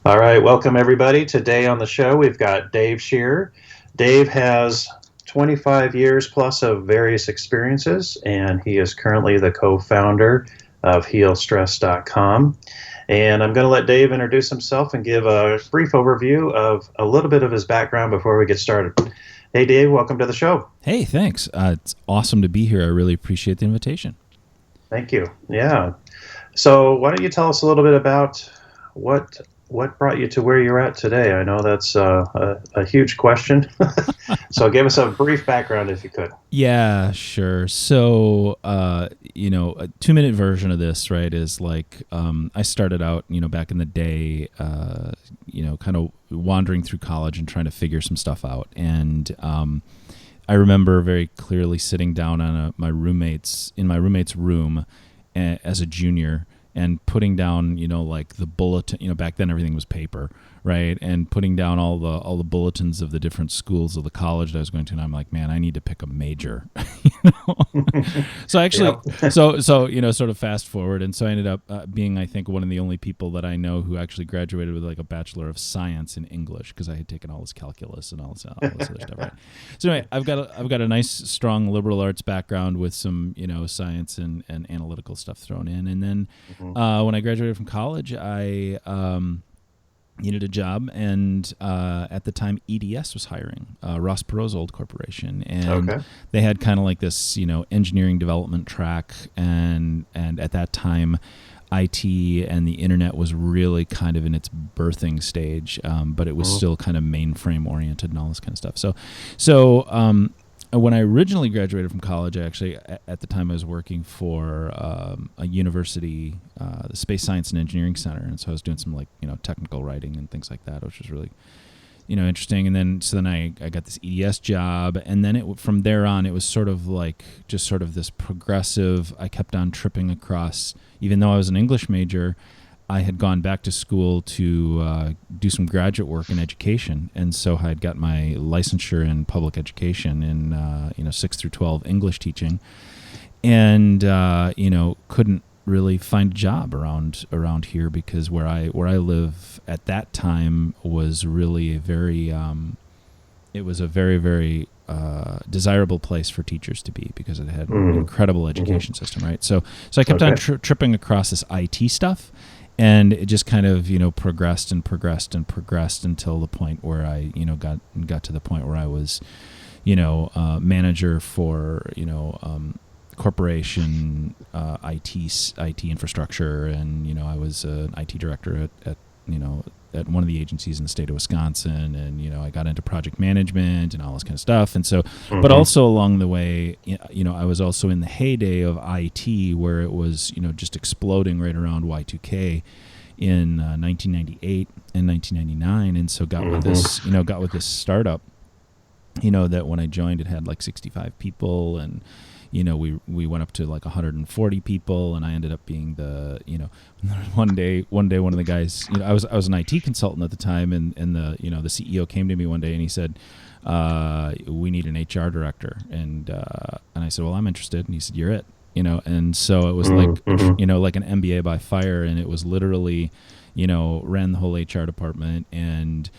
All right, welcome everybody. Today on the show, we've got Dave Scheer. Dave has 25 years plus of various experiences, and he is currently the co-founder of HealStress.com. And I'm going to let Dave introduce himself and give a brief overview of a little bit of his background before we get started. Hey, Dave, welcome to the show. Hey, thanks. It's awesome to be here. I really appreciate the invitation. Thank you. Yeah. So why don't you tell us a little bit about what what brought you to where you're at today? I know that's a huge question. So give us a brief background if you could. Yeah, sure. So, a 2-minute version of this, right, is like I started out, back in the day, kind of wandering through college and trying to figure some stuff out. And I remember very clearly sitting down on my roommate's room as a junior and putting down, like the bulletin, back then everything was paper, right? And putting down all the bulletins of the different schools of the college that I was going to, and I'm like, man, I need to pick a major. So actually, Yep. so sort of fast forward, and so I ended up being, I think, one of the only people that I know who actually graduated with like a Bachelor of Science in English, because I had taken all this calculus and all this other stuff, right? So anyway, I've got a nice, strong liberal arts background with some science and analytical stuff thrown in, and then when I graduated from college, I needed a job, and at the time EDS was hiring, Ross Perot's old corporation, and Okay. they had kind of like this engineering development track, and at that time IT and the internet was really kind of in its birthing stage, but it was still kind of mainframe oriented and all this kind of stuff. So when I originally graduated from college, I actually, at the time, I was working for a university, the Space Science and Engineering Center, and so I was doing some technical writing and things like that, which was really interesting. And then I got this EDS job, and then from there on, it was sort of like just sort of this progressive. I kept on tripping across, even though I was an English major. I had gone back to school to do some graduate work in education, and so I had got my licensure in public education in 6 through 12 English teaching, and couldn't really find a job around here, because where I live at that time was really a very very desirable place for teachers to be, because it had an incredible education system, right? So I kept on tripping across this IT stuff. And it just kind of, progressed and progressed and progressed until the point where I, got to the point where I was, manager for, corporation IT infrastructure, and I was an IT director at one of the agencies in the state of Wisconsin, and I got into project management and all this kind of stuff. And so, but also along the way, I was also in the heyday of IT, where it was just exploding right around Y2K in 1998 and 1999, and so got with this startup, that when I joined, it had like 65 people, and we went up to like 140 people, and I ended up being the one day one of the guys, I was an IT consultant at the time, and the the CEO came to me one day and he said, we need an HR director, and I said, well, I'm interested, and he said, you're it. And so it was like like an MBA by fire, and it was literally ran the whole HR department, and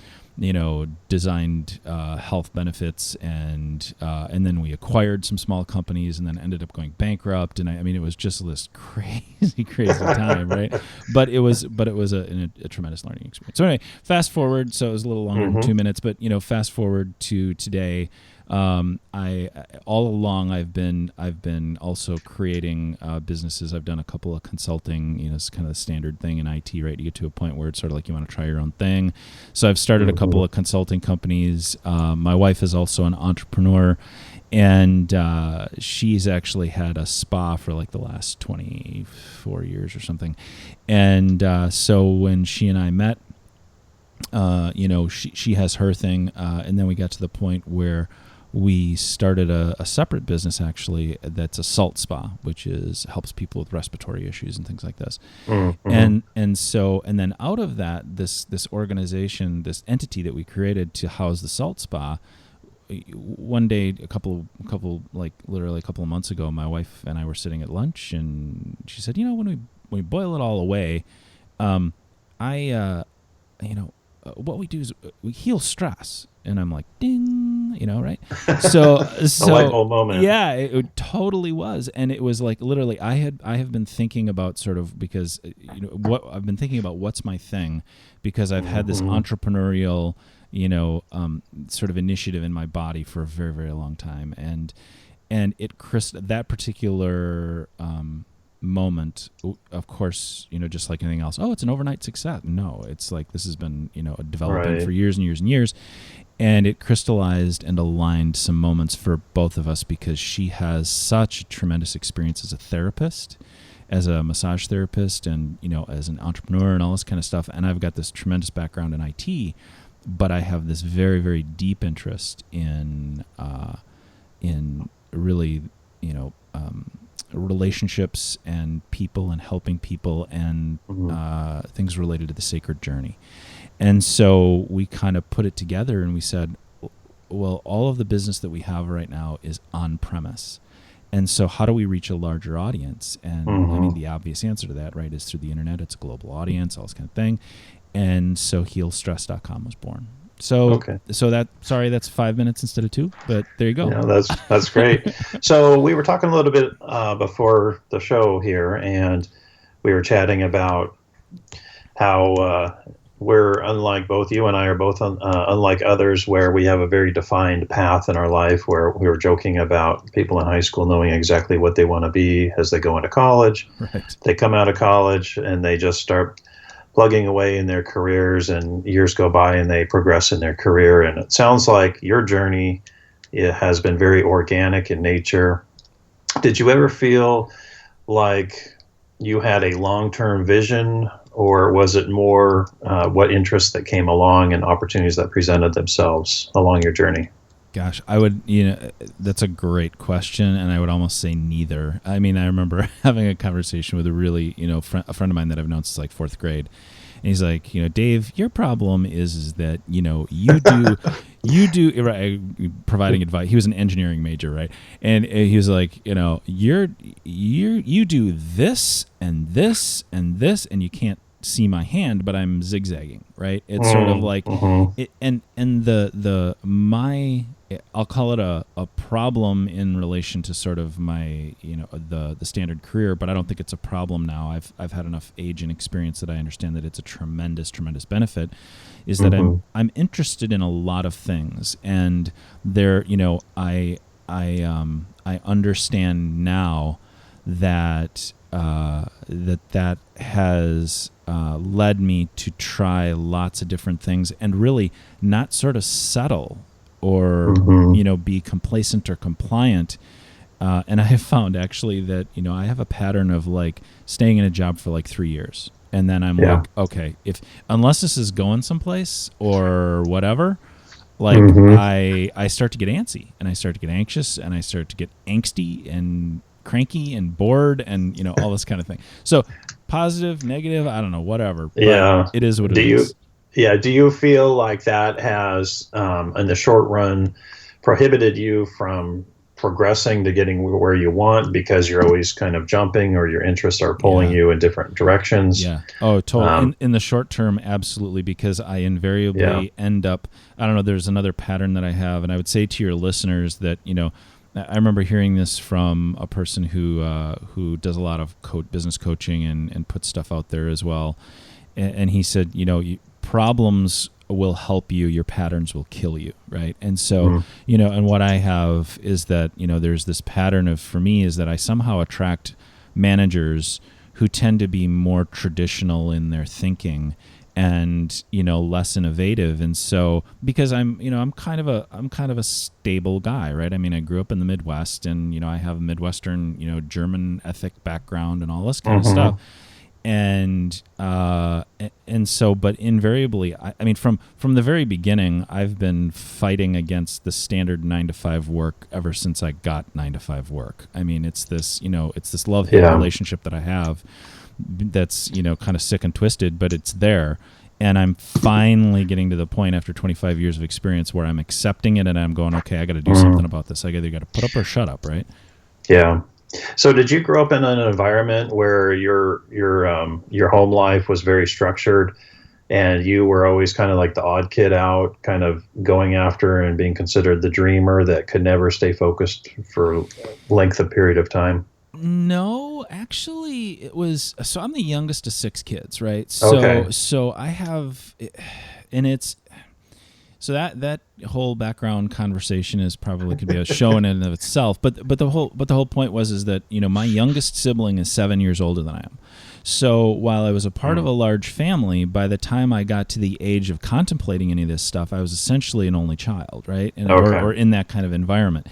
designed health benefits, and then we acquired some small companies, and then ended up going bankrupt. And I mean, it was just this crazy time, right? But it was a tremendous learning experience. So anyway, fast forward. So it was a little longer than 2 minutes, but fast forward to today. I all along I've been also creating businesses. I've done a couple of consulting. It's kind of the standard thing in IT, right? You get to a point where it's sort of like you want to try your own thing. So I've started a couple of consulting companies. My wife is also an entrepreneur, and she's actually had a spa for like the last 24 years or something. And so when she and I met, she has her thing, and then we got to the point where we started a separate business, actually, that's a salt spa, which helps people with respiratory issues and things like this. And then out of that, this organization, this entity that we created to house the salt spa, one day, literally a couple of months ago, my wife and I were sitting at lunch, and she said, when we boil it all away, what we do is we heal stress. And I'm like, ding, right? So, A light bulb moment. yeah, it totally was. And it was like, literally, I have been thinking about sort of, because, what I've been thinking about what's my thing, because I've had this entrepreneurial, sort of initiative in my body for a very, very long time. And that particular, moment, of course, just like anything else, it's an overnight success. No, it's like, this has been, developing for years and years and years. And it crystallized and aligned some moments for both of us, because she has such a tremendous experience as a therapist, as a massage therapist, and, as an entrepreneur and all this kind of stuff. And I've got this tremendous background in IT, but I have this very, very deep interest in really, relationships and people and helping people and things related to the sacred journey. And so we kind of put it together and we said, well, all of the business that we have right now is on premise. And so how do we reach a larger audience? And I mean, the obvious answer to that, right, is through the internet. It's a global audience, all this kind of thing. And so healstress.com was born. So, that's 5 minutes instead of 2, but there you go. Yeah, that's great. So we were talking a little bit before the show here, and we were chatting about how we're unlike, both you and I are both unlike others, where we have a very defined path in our life, where we were joking about people in high school knowing exactly what they want to be as they go into college. Right. They come out of college and they just start plugging away in their careers, and years go by and they progress in their career. And it sounds like your journey, it has been very organic in nature. Did you ever feel like you had a long-term vision, or was it more what interests that came along and opportunities that presented themselves along your journey? Gosh, I would, that's a great question, and I would almost say neither. I mean, I remember having a conversation with a really, a friend of mine that I've known since like 4th grade, and he's like, Dave, your problem is that, you do, right, providing advice. He was an engineering major, right? And he was like, you do this and this and this, and you can't see my hand, but I'm zigzagging, right? It's sort of like, I'll call it a problem in relation to sort of my, the standard career, but I don't think it's a problem now. I've had enough age and experience that I understand that it's a tremendous, tremendous benefit, is that I'm interested in a lot of things. And there, I understand now that that has led me to try lots of different things and really not sort of settle or be complacent or compliant. And I have found actually that I have a pattern of like staying in a job for like 3 years, and then I'm like, okay, unless this is going someplace or whatever, like I start to get antsy, and I start to get anxious, and I start to get angsty and cranky and bored, and all this kind of thing. So positive, negative, I don't know, whatever. But it is what it is. Do you feel like that has, in the short run, prohibited you from progressing to getting where you want, because you're always kind of jumping, or your interests are pulling you in different directions? Yeah. Oh, totally. In the short term, absolutely, because I invariably end up, I don't know, there's another pattern that I have, and I would say to your listeners that, I remember hearing this from a person who does a lot of business coaching and puts stuff out there as well. And he said, problems will help you, your patterns will kill you, right? And so, and what I have is that, there's this pattern for me is that I somehow attract managers who tend to be more traditional in their thinking and, less innovative. And so, because I'm kind of a stable guy, right? I mean, I grew up in the Midwest, and, I have a Midwestern, German ethnic background and all this kind of stuff. And so, but invariably, I mean, from the very beginning, I've been fighting against the standard 9-to-5 work ever since I got 9-to-5 work. I mean, it's this love-hate relationship that I have that's, kind of sick and twisted, but it's there. And I'm finally getting to the point after 25 years of experience where I'm accepting it, and I'm going, okay, I got to do something about this. I either got to put up or shut up, right? Yeah. So did you grow up in an environment where your home life was very structured, and you were always kind of like the odd kid out, kind of going after and being considered the dreamer that could never stay focused for a length of period of time? No, actually, it was. So I'm the youngest of 6 kids, right? Okay. So I have, and it's so that whole background conversation is probably could be a show in and of itself. But the whole point is that my youngest sibling is 7 years older than I am. So while I was a part of a large family, by the time I got to the age of contemplating any of this stuff, I was essentially an only child, right? And or in that kind of environment.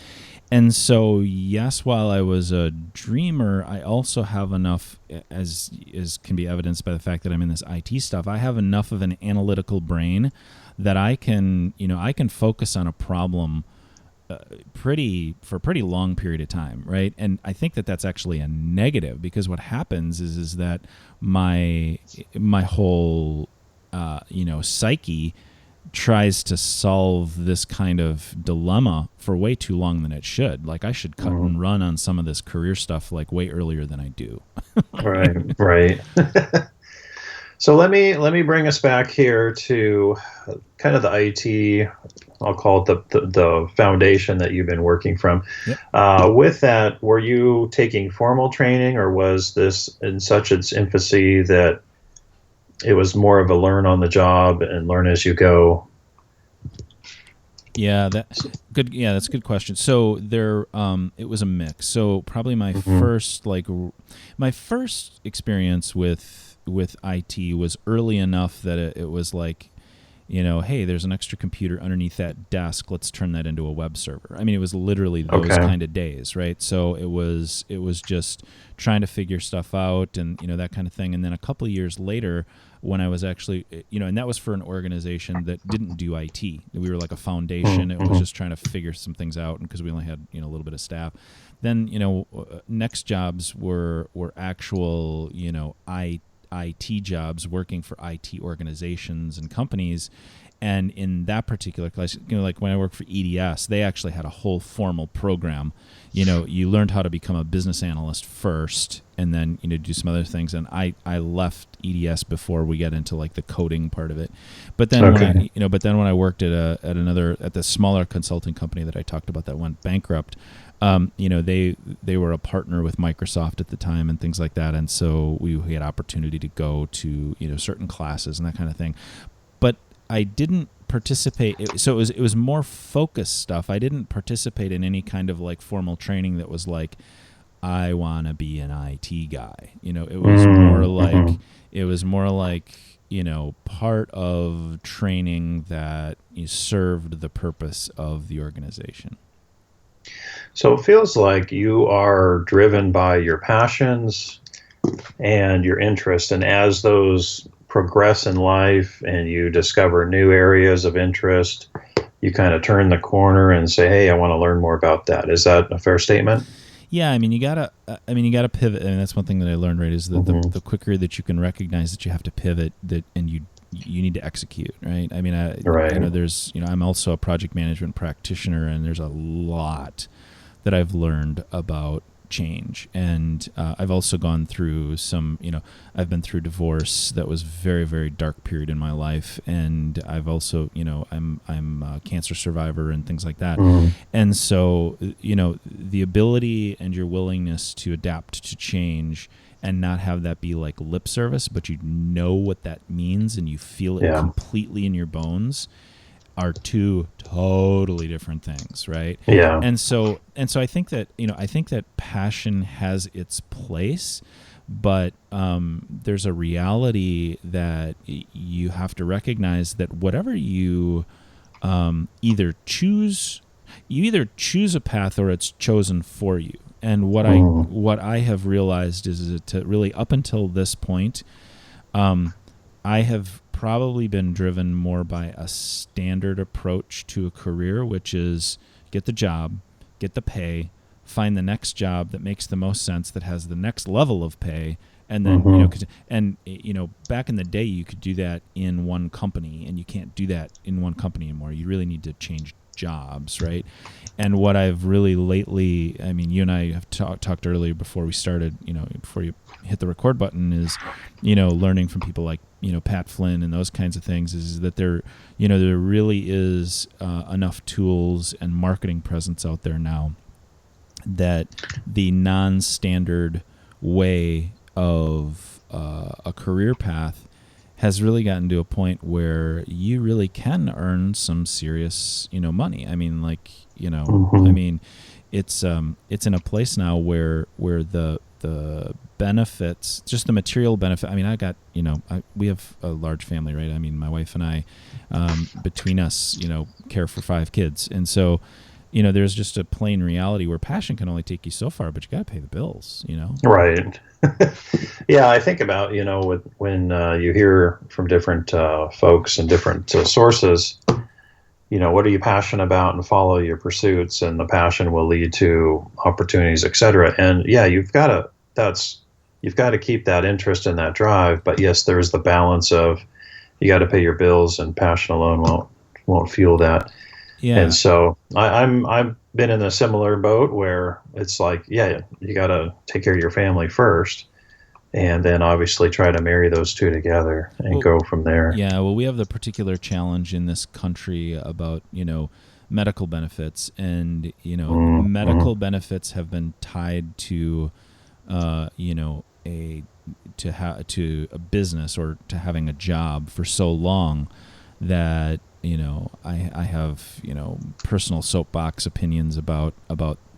And so, yes, while I was a dreamer, I also have enough, as can be evidenced by the fact that I'm in this IT stuff, I have enough of an analytical brain that I can focus on a problem for a pretty long period of time, right? And I think that that's actually a negative, because what happens is that my whole psyche tries to solve this kind of dilemma for way too long than it should. Like, I should cut and run on some of this career stuff like way earlier than I do. Right. So let me bring us back here to kind of the IT. I'll call it the foundation that you've been working from. Yep. With that, were you taking formal training, or was this in such its infancy that it was more of a learn on the job and learn as you go? Yeah, that's good. Yeah, that's a good question. So it was a mix. So probably my first experience with IT was early enough that it was like, hey, there's an extra computer underneath that desk. Let's turn that into a web server. I mean, it was literally those kind of days, right? So it was just trying to figure stuff out and that kind of thing. And then a couple of years later, when I was actually, and that was for an organization that didn't do IT. We were like a foundation. It was just trying to figure some things out, because we only had a little bit of staff. Then next jobs were actual IT jobs, working for IT organizations and companies. And in that particular class, like when I worked for EDS, they actually had a whole formal program. You learned how to become a business analyst first, and then do some other things. And I left EDS before we get into like the coding part of it. But then when I worked at the smaller consulting company that I talked about that went bankrupt, they were a partner with Microsoft at the time and things like that, and so we had opportunity to go to certain classes and that kind of thing. But I didn't participate. So it was more focused stuff. I didn't participate in any kind of like formal training that was like, I want to be an IT guy. It was more like part of training that served the purpose of the organization. So it feels like you are driven by your passions and your interests, and as those progress in life and you discover new areas of interest, you kind of turn the corner and say, hey, I want to learn more about that. Is that a fair statement? Yeah, I mean, you gotta pivot, and that's one thing that I learned. Right, is that the quicker that you can recognize that you have to pivot, and you need to execute. Right. I mean, there's I'm also a project management practitioner, and there's a lot that I've learned about change, and I've also gone through some. I've been through divorce. That was very, very dark period in my life, and I've also I'm a cancer survivor and things like that. And so the ability and your willingness to adapt to change and not have that be like lip service, but you know what that means and you feel it completely in your bones, are two totally different things, right? Yeah. And so I think that passion has its place, but there's a reality that you have to recognize that whatever you either choose a path or it's chosen for you. And what I have realized is that really up until this point, I have probably been driven more by a standard approach to a career, which is get the job, get the pay, find the next job that makes the most sense, that has the next level of pay, and then back in the day you could do that in one company, and you can't do that in one company anymore. You really need to change jobs, right? And what I've really lately, I mean, you and I have talked earlier before we started, before you hit the record button, is, learning from people like, Pat Flynn and those kinds of things, is that there really is enough tools and marketing presence out there now that the non-standard way of a career path has really gotten to a point where you really can earn some serious, money. I mean, like, I mean, it's in a place now where the benefits, just the material benefit. I mean, I got, we have a large family, right? I mean, my wife and I, between us, care for 5 kids. And so, there's just a plain reality where passion can only take you so far, but you got to pay the bills, Right. Yeah, I think about, when you hear from different folks and different sources, what are you passionate about, and follow your pursuits, and the passion will lead to opportunities, et cetera. And yeah, you've got to keep that interest and that drive. But yes, there's the balance of you got to pay your bills, and passion alone won't fuel that. Yeah. And so I've been in a similar boat where it's like, yeah, you got to take care of your family first, and then obviously try to marry those two together and go from there. Yeah, well, we have the particular challenge in this country about, medical benefits, and, medical benefits have been tied to, to a business or to having a job for so long that, I have, personal soapbox opinions about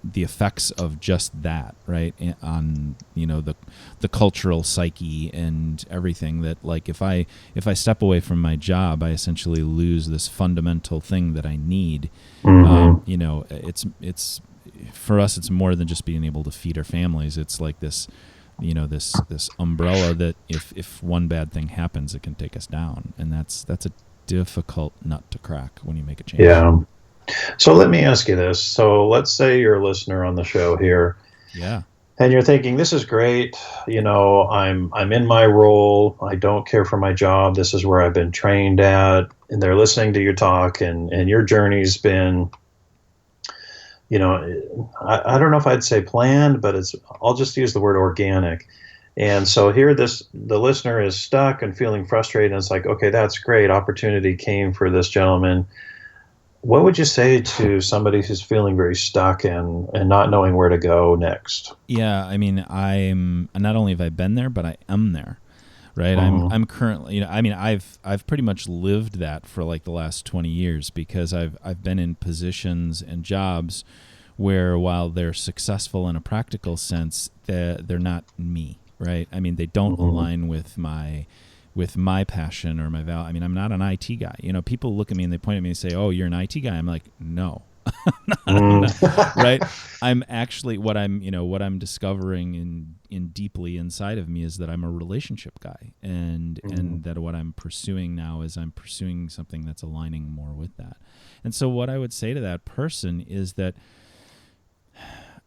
the effects of just that, right, on, the cultural psyche and everything. That, like, if I step away from my job, I essentially lose this fundamental thing that I need. It's for us, it's more than just being able to feed our families. It's like this, this umbrella that if one bad thing happens, it can take us down, and that's a difficult nut to crack when you make a change. Yeah. So let me ask you this. So let's say you're a listener on the show here. Yeah. And you're thinking, this is great. I'm in my role. I don't care for my job. This is where I've been trained at. And they're listening to your talk, and your journey's been, I don't know if I'd say planned, but I'll just use the word organic. And so here the listener is stuck and feeling frustrated, and it's like, okay, that's great. Opportunity came for this gentleman. What would you say to somebody who's feeling very stuck and not knowing where to go next? Yeah, I mean, not only have I been there, but I am there, right? I'm currently, I've pretty much lived that for like the last 20 years, because I've been in positions and jobs where, while they're successful in a practical sense, they're not me. Right. I mean, they don't align with my passion or my value. I mean, I'm not an IT guy. People look at me and they point at me and say, "Oh, you're an IT guy." I'm like, no, I'm not, right. I'm actually what I'm discovering in deeply inside of me is that I'm a relationship guy, and that what I'm pursuing now is I'm pursuing something that's aligning more with that. And so what I would say to that person is that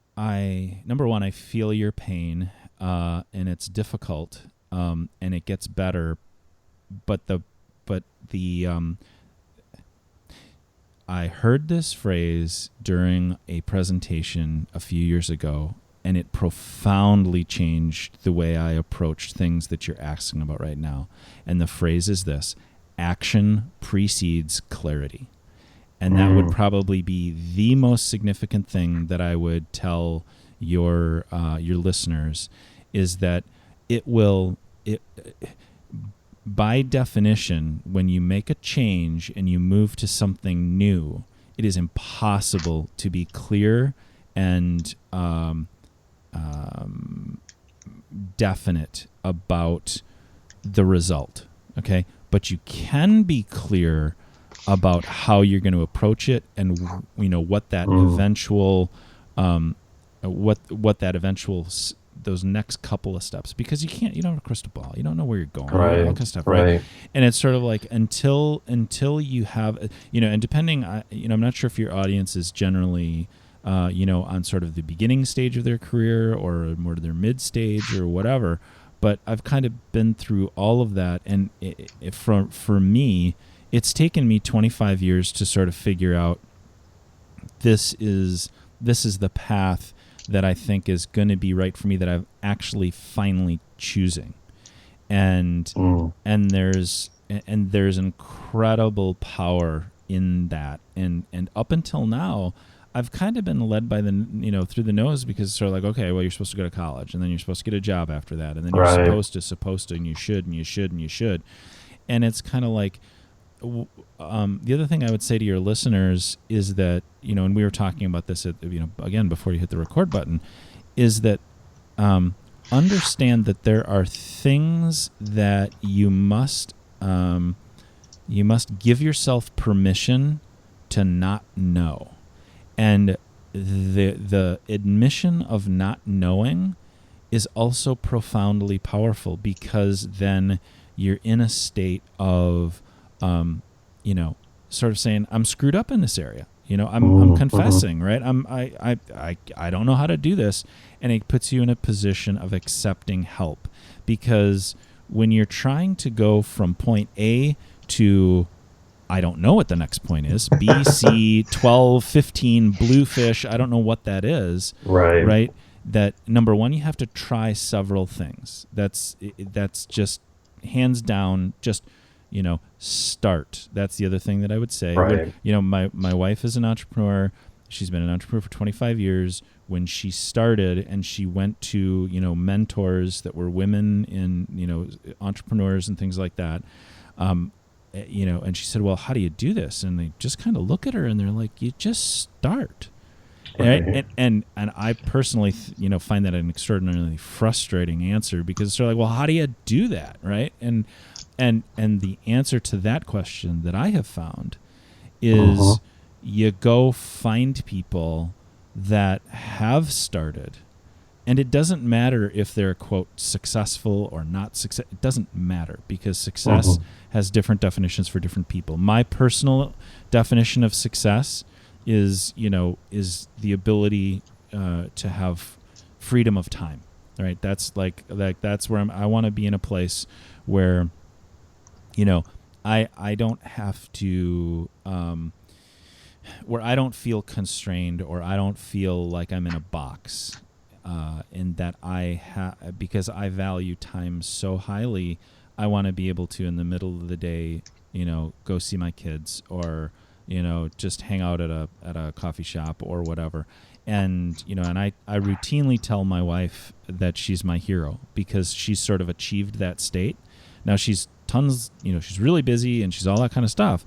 number one, I feel your pain. And it's difficult, and it gets better, but I heard this phrase during a presentation a few years ago, and it profoundly changed the way I approached things that you're asking about right now. And the phrase is this: action precedes clarity. And that would probably be the most significant thing that I would tell your listeners, is that by definition, when you make a change and you move to something new, it is impossible to be clear and definite about the result. Okay, but you can be clear about how you're going to approach it, and what that eventual those next couple of steps, because you don't have a crystal ball, you don't know where you're going, right, all kind of stuff, right? And it's sort of like until you have, and depending, I'm not sure if your audience is generally on sort of the beginning stage of their career or more to their mid stage or whatever, but I've kind of been through all of that, and for me, it's taken me 25 years to sort of figure out this is the path that I think is going to be right for me, that I'm actually finally choosing. And there's incredible power in that. And up until now, I've kind of been led by through the nose, because it's sort of like, okay, well, you're supposed to go to college, and then you're supposed to get a job after that, and then you're supposed to, and you should. And it's kind of like, the other thing I would say to your listeners is that, and we were talking about this again, before you hit the record button, is that, understand that there are things that you must give yourself permission to not know. And the admission of not knowing is also profoundly powerful, because then you're in a state of, sort of saying, I'm screwed up in this area. I'm confessing, right? I don't know how to do this. And it puts you in a position of accepting help, because when you're trying to go from point A to, I don't know what the next point is, B, C, 12, 15, bluefish, I don't know what that is. Right. That, number one, you have to try several things. That's just hands down, just, start. That's the other thing that I would say. Right. My wife is an entrepreneur. She's been an entrepreneur for 25 years. When she started and she went to, mentors that were women in, entrepreneurs and things like that, and she said, well, how do you do this? And they just kind of look at her and they're like, you just start. Right. And I personally, find that an extraordinarily frustrating answer, because they're like, well, how do you do that? Right. And the answer to that question that I have found is you go find people that have started, and it doesn't matter if they're, quote, successful or not success. It doesn't matter, because success has different definitions for different people. My personal definition of success is the ability to have freedom of time. Right? That's like that's where I want to be, in a place where, I don't have to, where I don't feel constrained, or I don't feel like I'm in a box, in that because I value time so highly, I want to be able to, in the middle of the day, go see my kids, or, just hang out at a coffee shop or whatever. And, and I routinely tell my wife that she's my hero, because she's sort of achieved that state. Now she's she's really busy and she's all that kind of stuff.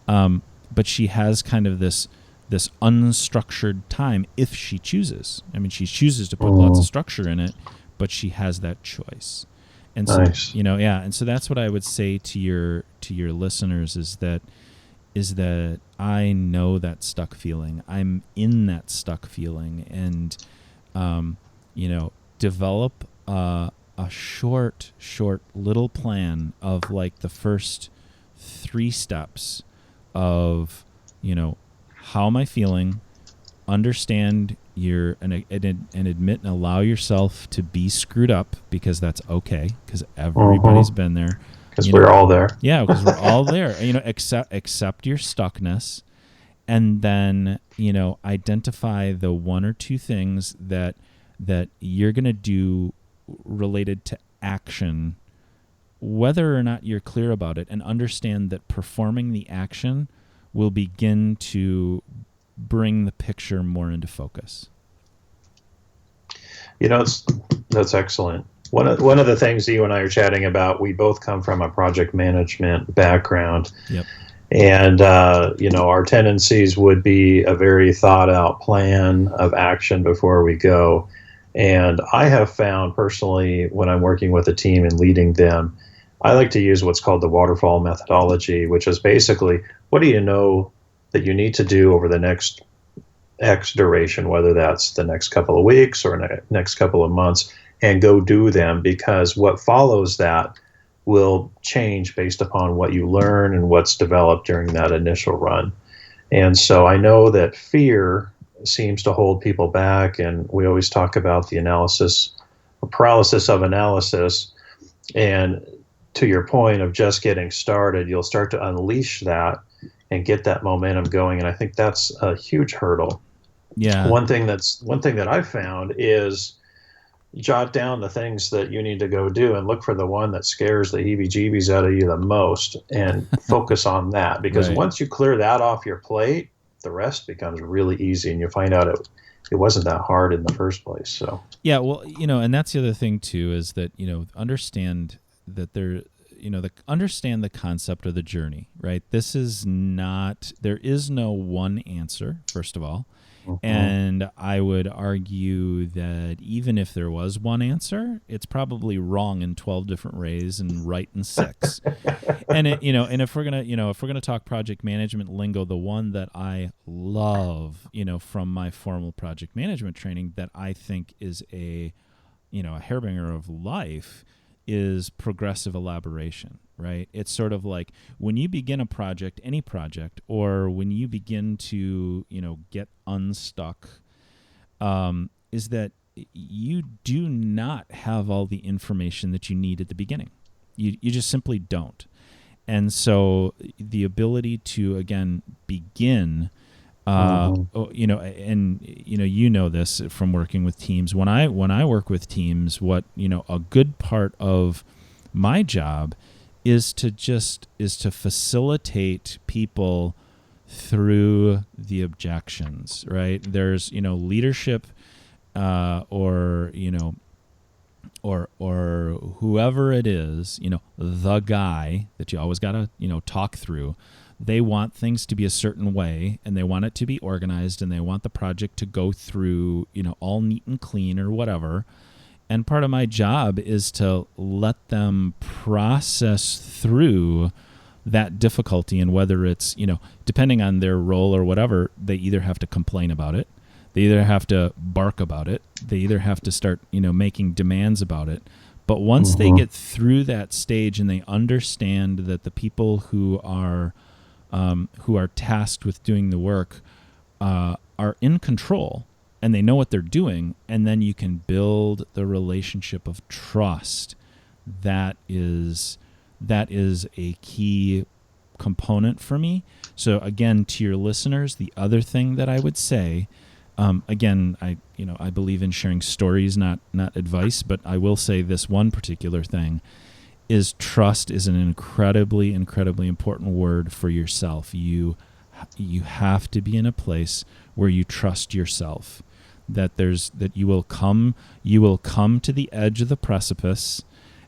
But she has kind of this unstructured time, if she chooses. I mean, she chooses to put lots of structure in it, but she has that choice. And so, nice. And so that's what I would say to your listeners, is that I know that stuck feeling. I'm in that stuck feeling, and develop a short little plan of, like, the first 3 steps of, how am I feeling? Understand and admit and allow yourself to be screwed up, because that's okay, because everybody's been there. Because we're all there. Yeah, because we're all there. Accept your stuckness, and then, identify the 1 or 2 things that you're going to do related to action, whether or not you're clear about it, and understand that performing the action will begin to bring the picture more into focus. That's excellent. One of the things that you and I are chatting about, we both come from a project management background. Yep. And, our tendencies would be a very thought out plan of action before we go. And I have found personally, when I'm working with a team and leading them, I like to use what's called the waterfall methodology, which is basically, what do you know that you need to do over the next X duration, whether that's the next couple of weeks or next couple of months, and go do them, because what follows that will change based upon what you learn and what's developed during that initial run. And so I know that fear seems to hold people back, and we always talk about the paralysis of analysis. And to your point of just getting started, you'll start to unleash that, and get that momentum going. And I think that's a huge hurdle. Yeah. One thing that I've found is jot down the things that you need to go do and look for the one that scares the heebie-jeebies out of you the most and focus on that. Because Right. once you clear that off your plate, the rest becomes really easy, and you find out it wasn't that hard in the first place. So Yeah, well, and that's the other thing too, is that, understand that understand the concept of the journey, right? There is no one answer, first of all. And I would argue that even if there was one answer, it's probably wrong in 12 different ways and right in 6. And and if we're gonna talk project management lingo, the one that I love, from my formal project management training, that I think is a hairbringer of life, is progressive elaboration, right? It's sort of like when you begin a project, any project, or when you begin to, get unstuck, is that you do not have all the information that you need at the beginning. You just simply don't. And so the ability to, again, begin, and this from working with teams. When I work with teams, what a good part of my job is to facilitate people through the objections. Right? There's leadership, or whoever it is, the guy that you always gotta talk through. They want things to be a certain way, and they want it to be organized, and they want the project to go through, all neat and clean or whatever. And part of my job is to let them process through that difficulty, and whether it's, depending on their role or whatever, they either have to complain about it, they either have to bark about it, they either have to start, making demands about it. But once they get through that stage and they understand that the people who are tasked with doing the work are in control and they know what they're doing, and then you can build the relationship of trust. That is a key component for me. So again, to your listeners, the other thing that I would say, again, I believe in sharing stories, not advice, but I will say this one particular thing is trust is an incredibly, incredibly important word for yourself. You have to be in a place where you trust yourself, that you will come to the edge of the precipice,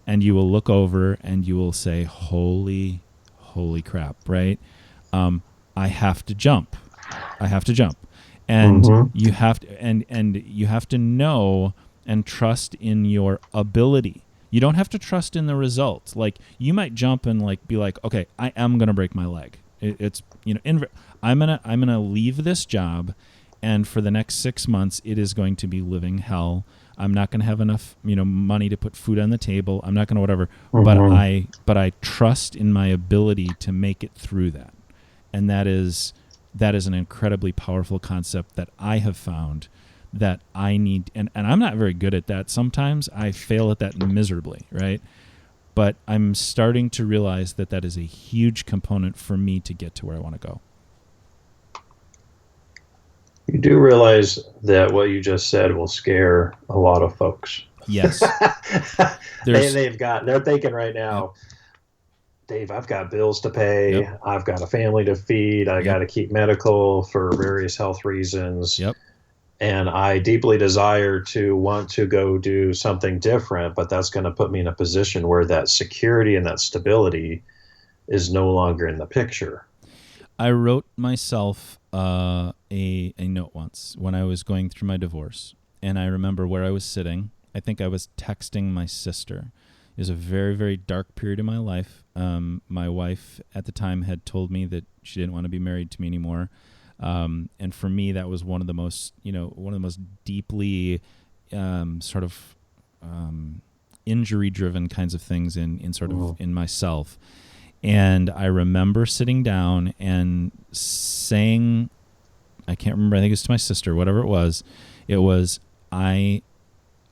and you will look over and you will say, holy crap, right? I have to jump. And you have to, and you have to know and trust in your ability. You don't have to trust in the results. Like, you might jump and be like, okay, I am going to break my leg. I'm going to leave this job, and for the next 6 months, it is going to be living hell. I'm not going to have enough, money to put food on the table. I'm not going to whatever, but I trust in my ability to make it through that. And that is an incredibly powerful concept that I have found that I need, and I'm not very good at that. Sometimes I fail at that miserably, right? But I'm starting to realize that is a huge component for me to get to where I want to go. You do realize that what you just said will scare a lot of folks. Yes. They're thinking right now, yep, Dave, I've got bills to pay. Yep. I've got a family to feed. I got to keep medical for various health reasons. Yep. And I deeply desire to want to go do something different, but that's going to put me in a position where that security and that stability is no longer in the picture. I wrote myself a note once when I was going through my divorce, and I remember where I was sitting. I think I was texting my sister. It was a very, very dark period in my life. My wife at the time had told me that she didn't want to be married to me anymore. And for me, that was one of the most deeply injury-driven kinds of things in myself. And I remember sitting down and saying, I can't remember, I think it was to my sister, whatever it was, I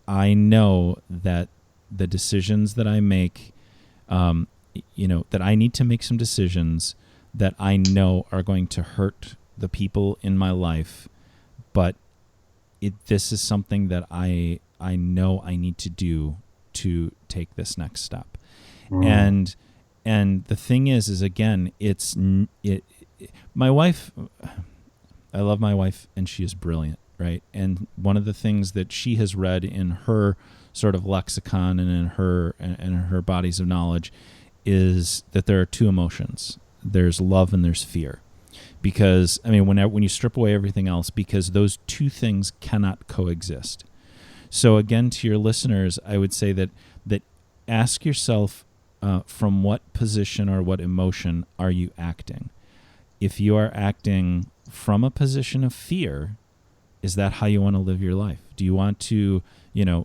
know that the decisions that I make, that I need to make some decisions that I know are going to hurt the people in my life, but this is something that I know I need to do to take this next step. And the thing is again, my wife, I love my wife, and she is brilliant, right? And one of the things that she has read in her sort of lexicon and in her bodies of knowledge is that there are two emotions. There's love and there's fear. Because, I mean, when you strip away everything else, because those two things cannot coexist. So again, to your listeners, I would say that ask yourself, from what position or what emotion are you acting? If you are acting from a position of fear, is that how you want to live your life? Do you want to, to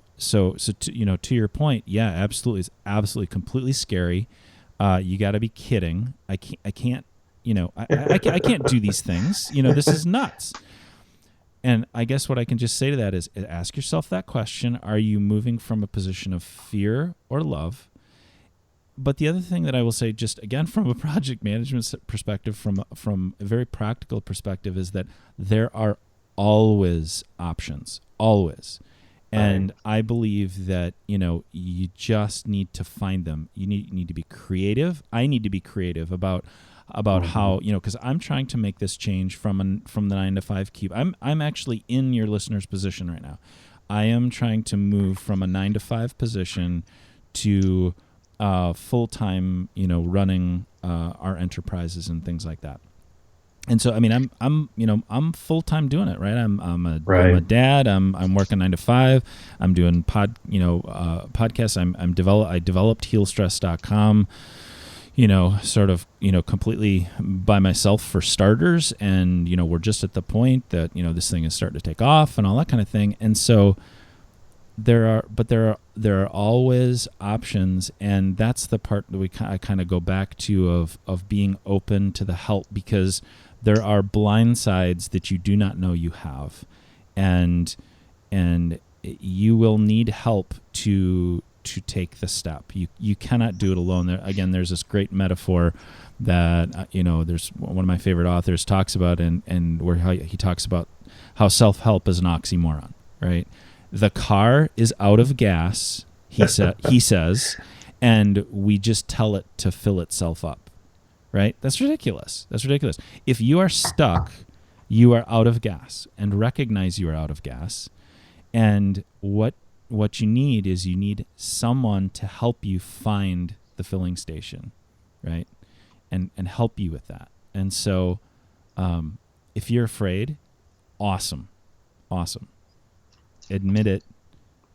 your point, yeah, absolutely, it's absolutely completely scary. You got to be kidding. I can't, I can't do these things. This is nuts. And I guess what I can just say to that is ask yourself that question. Are you moving from a position of fear or love? But the other thing that I will say, just again, from a project management perspective, from a very practical perspective, is that there are always options, always. And I believe that, you just need to find them. You need to be creative. I need to be creative about how, because I'm trying to make this change from the 9-to-5 keep. I'm actually in your listener's position right now. I am trying to move from a 9-to-5 position to full-time, running our enterprises and things like that. And so, I mean, I'm full-time doing it, right? I'm a dad. I'm working 9-to-5. I'm doing podcasts. I developed healstress.com, sort of, completely by myself for starters. And, we're just at the point that, this thing is starting to take off and all that kind of thing. And so there are always options. And that's the part that I kind of go back to of being open to the help, because there are blind sides that you do not know you have. And you will need help to take the step. You cannot do it alone. There's this great metaphor that there's one of my favorite authors talks about, and where he talks about how self-help is an oxymoron, right? The car is out of gas, he says, and we just tell it to fill itself up, right? That's ridiculous. If you are stuck, you are out of gas, and recognize you are out of gas. And what you need is someone to help you find the filling station, right? And help you with that. And so if you're afraid, awesome. Admit it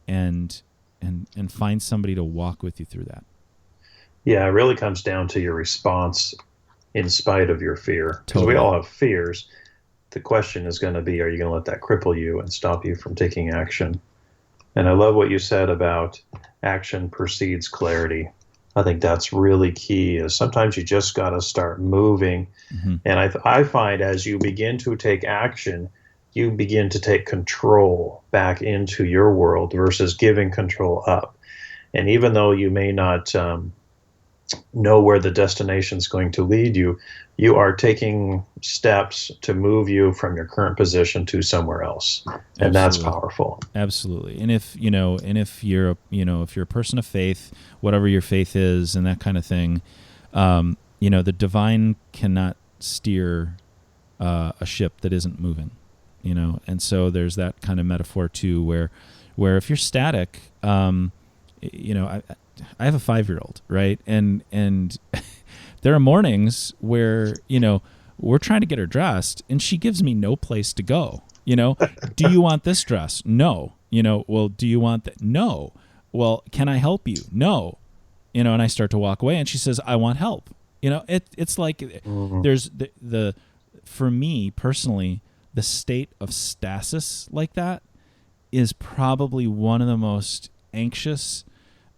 and find somebody to walk with you through that. Yeah, it really comes down to your response in spite of your fear. Because Totally. We all have fears. The question is going to be, are you going to let that cripple you and stop you from taking action? And I love what you said about action precedes clarity. I think that's really key, is sometimes you just got to start moving. Mm-hmm. And I find as you begin to take action, you begin to take control back into your world versus giving control up. And even though you may not know where the destination is going to lead you, you are taking steps to move you from your current position to somewhere else. And That's powerful. Absolutely. And if you're a person of faith, whatever your faith is and that kind of thing, the divine cannot steer a ship that isn't moving, and so there's that kind of metaphor too, where if you're static, I have a 5-year-old, right? And there are mornings where, we're trying to get her dressed and she gives me no place to go. Do you want this dress? No. Well, do you want that? No. Well, can I help you? No. And I start to walk away and she says, I want help. It's like there's the for me personally, the state of stasis like that is probably one of the most anxious,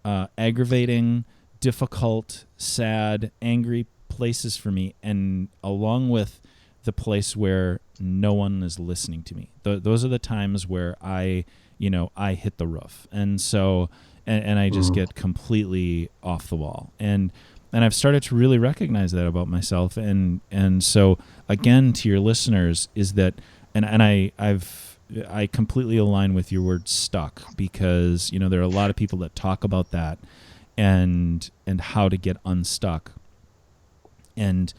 aggravating, difficult, sad, angry places for me, and along with the place where no one is listening to me. Those are the times where I hit the roof, and so and I just get completely off the wall. And And I've started to really recognize that about myself. And so again, to your listeners, is that, and I completely align with your word stuck, because, there are a lot of people that talk about that and how to get unstuck. And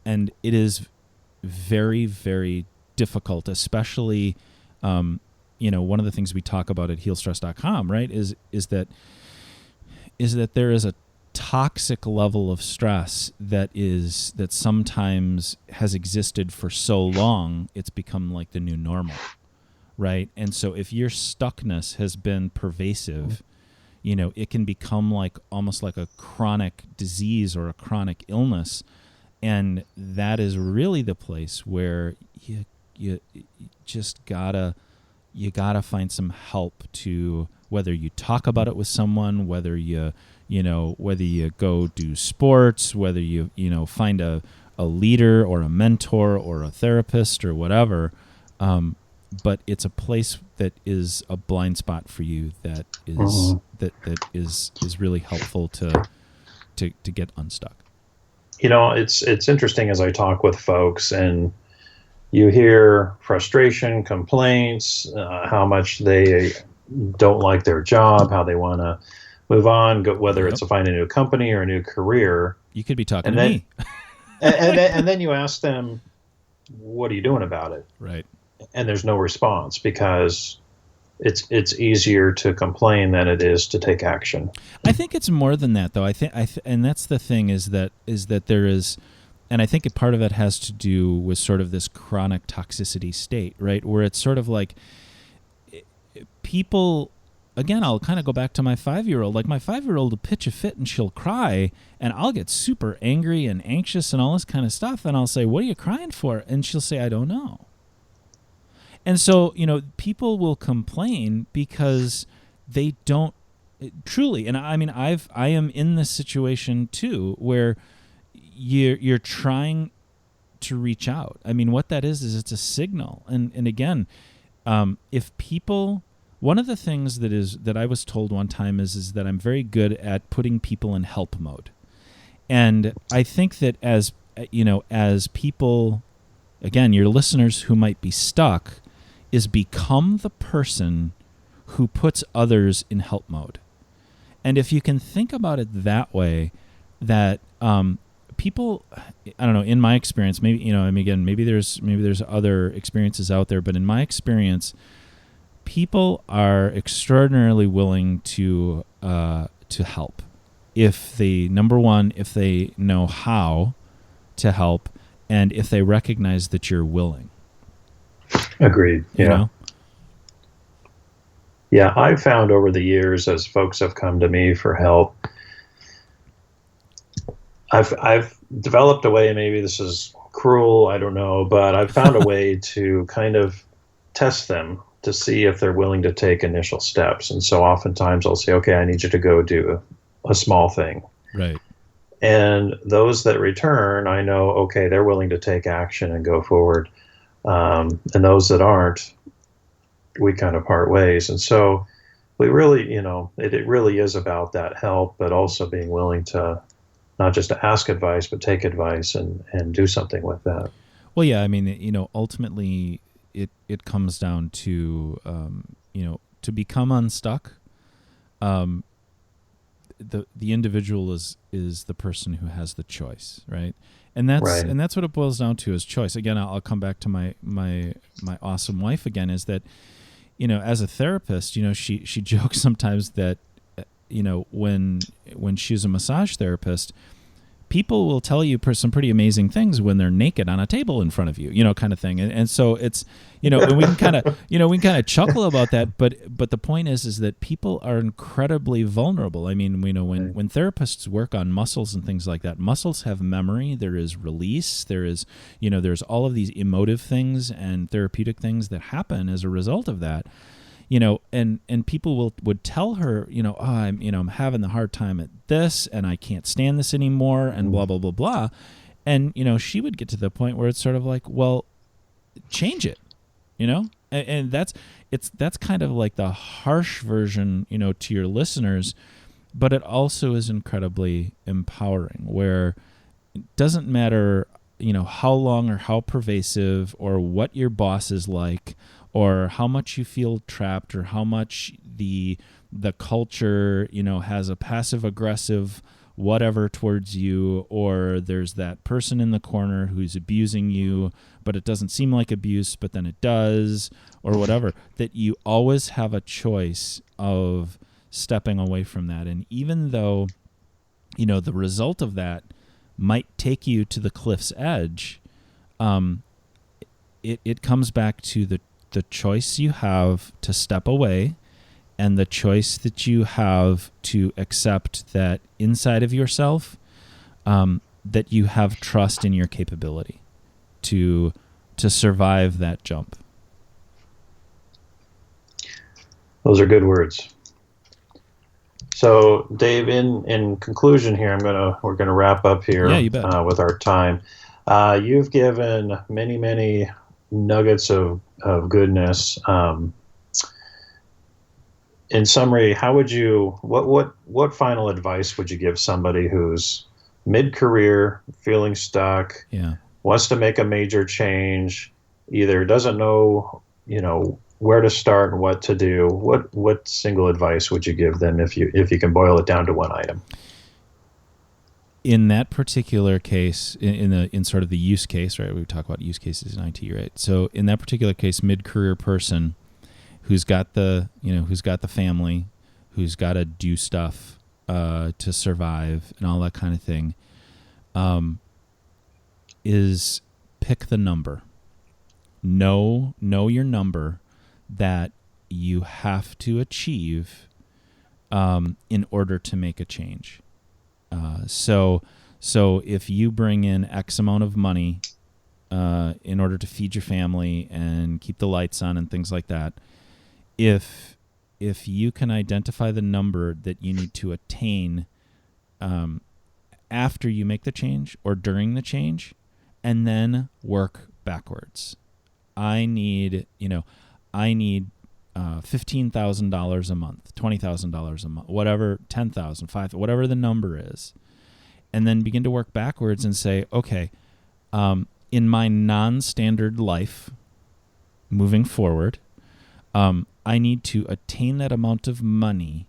it is very, very difficult, especially, one of the things we talk about at healstress.com, right, is that there is a toxic level of stress that sometimes has existed for so long, it's become like the new normal, right? And so if your stuckness has been pervasive, it can become like almost like a chronic disease or a chronic illness. And that is really the place where you just gotta find some help, to whether you talk about it with someone, whether you go do sports, whether you find a leader or a mentor or a therapist or whatever. But it's a place that is a blind spot for you that is that is really helpful to get unstuck. It's interesting as I talk with folks, and you hear frustration, complaints, how much they don't like their job, how they want to move on, whether it's to find a new company or a new career. You could be talking to me. and then you ask them, what are you doing about it? Right. And there's no response, because it's easier to complain than it is to take action. I think it's more than that, though. And that's the thing, is that there is, and I think a part of it has to do with sort of this chronic toxicity state, right? Where it's sort of like people, again, I'll kind of go back to my 5-year-old. Like, my 5-year-old will pitch a fit and she'll cry, and I'll get super angry and anxious and all this kind of stuff. And I'll say, what are you crying for? And she'll say, I don't know. And so, people will complain because they don't truly. And I mean, I am in this situation too, where you're trying to reach out. I mean, what that is it's a signal. And again, if people, one of the things that I was told one time is that I'm very good at putting people in help mode. And I think that as people, again, your listeners who might be stuck, is become the person who puts others in help mode. And if you can think about it that way, that people, I don't know, in my experience, maybe, again, maybe there's other experiences out there, but in my experience, people are extraordinarily willing to help if they, number one, if they know how to help, and if they recognize that you're willing. Agreed. Yeah. Yeah, I've found over the years, as folks have come to me for help, I've developed a way, maybe this is cruel, I don't know, but I've found a way to kind of test them to see if they're willing to take initial steps. And so oftentimes I'll say, okay, I need you to go do a small thing. Right. And those that return, I know, okay, they're willing to take action and go forward. And those that aren't, we kind of part ways. And so we really, it really is about that help, but also being willing to not just to ask advice, but take advice and do something with that. Well, yeah, I mean, ultimately it comes down to, to become unstuck. The individual is the person who has the choice, right? And that's right. And that's what it boils down to, is choice. Again, I'll come back to my awesome wife again, is that, as a therapist, she jokes sometimes that, when she's a massage therapist, people will tell you some pretty amazing things when they're naked on a table in front of you, kind of thing. And so it's, and we can kind of, chuckle about that. But the point is that people are incredibly vulnerable. I mean, when therapists work on muscles and things like that, muscles have memory. There is release. There is, there's all of these emotive things and therapeutic things that happen as a result of that. And people would tell her, I'm having the hard time at this, and I can't stand this anymore, and blah, blah, blah, blah. And, she would get to the point where it's sort of like, well, change it, and that's kind of like the harsh version, to your listeners, but it also is incredibly empowering, where it doesn't matter, how long or how pervasive or what your boss is like or how much you feel trapped or how much the culture, has a passive aggressive whatever towards you, or there's that person in the corner who's abusing you, but it doesn't seem like abuse, but then it does, or whatever, that you always have a choice of stepping away from that. And even though, the result of that might take you to the cliff's edge, it comes back to the choice you have to step away and the choice that you have to accept that inside of yourself, that you have trust in your capability to survive that jump. Those are good words. So, Dave, in conclusion here, we're gonna wrap up here. Yeah, you bet. With our time. You've given many nuggets of goodness. In summary, how would you what final advice would you give somebody who's mid-career, feeling stuck, wants to make a major change, either doesn't know, where to start and what to do? What single advice would you give them if you can boil it down to one item? In that particular case, in sort of the use case, right? We talk about use cases in IT, right? So in that particular case, mid-career person who's got the family, who's got to do stuff to survive and all that kind of thing, is pick the number. Know your number that you have to achieve in order to make a change. So if you bring in X amount of money in order to feed your family and keep the lights on and things like that, if you can identify the number that you need to attain after you make the change or during the change, and then work backwards. I need $15,000 a month, $20,000 a month, whatever, 10,000, 5, whatever the number is, and then begin to work backwards and say, okay, in my non-standard life, moving forward, I need to attain that amount of money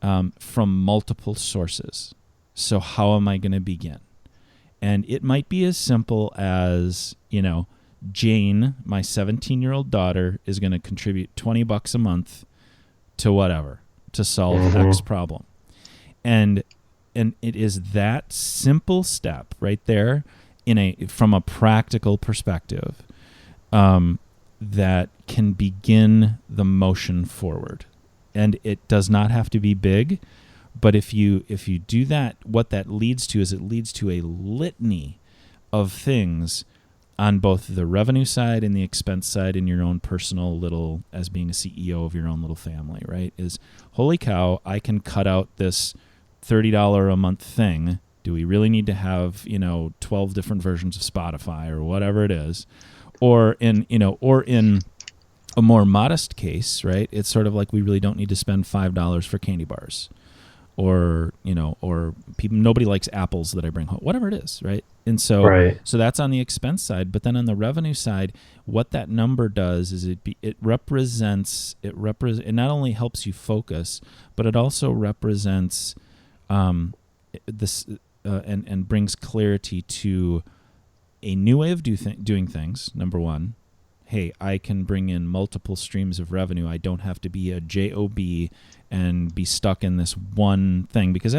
from multiple sources. So how am I going to begin? And it might be as simple as, Jane, my 17-year-old daughter, is going to contribute $20 a month to whatever to solve X problem. And it is that simple step right there from a practical perspective that can begin the motion forward. And it does not have to be big, but if you do that, what that leads to is it leads to a litany of things on both the revenue side and the expense side in your own personal little, as being a CEO of your own little family, right? Is, holy cow, I can cut out this $30 a month thing. Do we really need to have, 12 different versions of Spotify or whatever it is? Or in a more modest case, right? It's sort of like we really don't need to spend $5 for candy bars. Or people, nobody likes apples that I bring home, whatever it is, right? And so that's on the expense side. But then on the revenue side, what that number does is it not only helps you focus, but it also represents this and brings clarity to a new way of doing things. Number one, hey, I can bring in multiple streams of revenue. I don't have to be a JOB and be stuck in this one thing, because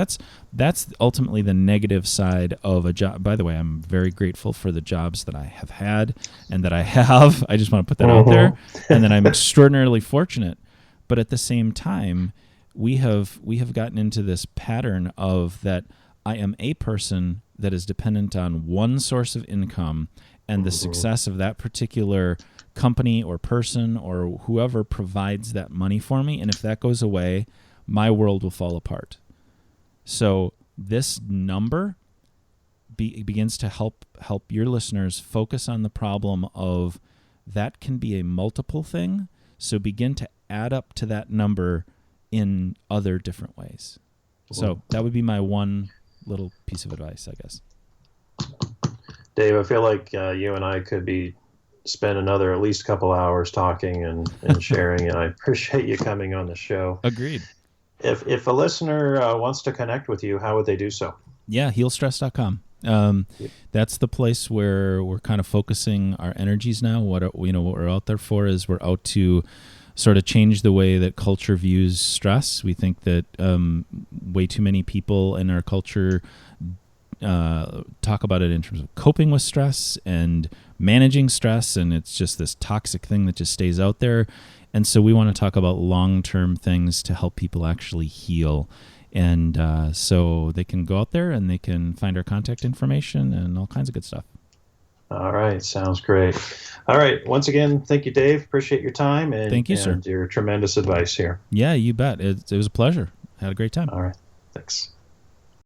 that's ultimately the negative side of a job. By the way, I'm very grateful for the jobs that I have had and that I have. I just want to put that out there, and that I'm extraordinarily fortunate. But at the same time, we have gotten into this pattern of that I am a person that is dependent on one source of income, and the success of that particular company or person or whoever provides that money for me. And if that goes away, my world will fall apart. So this number begins to help your listeners focus on the problem of that can be a multiple thing. So begin to add up to that number in other different ways. So that would be my one little piece of advice, I guess. Dave, I feel like you and I could be spend another at least couple hours talking and sharing, and I appreciate you coming on the show. Agreed. If a listener wants to connect with you, how would they do so? Yeah, healstress.com. That's the place where we're kind of focusing our energies now. What we're out there for is we're out to sort of change the way that culture views stress. We think that way too many people in our culture talk about it in terms of coping with stress and managing stress, and it's just this toxic thing that just stays out there. And so we want to talk about long-term things to help people actually heal. And so they can go out there and they can find our contact information and all kinds of good stuff. All right. Sounds great. All right. Once again, thank you, Dave. Appreciate your time and, thank you, sir. Your tremendous advice here. Yeah, you bet. It was a pleasure. Had a great time. All right. Thanks.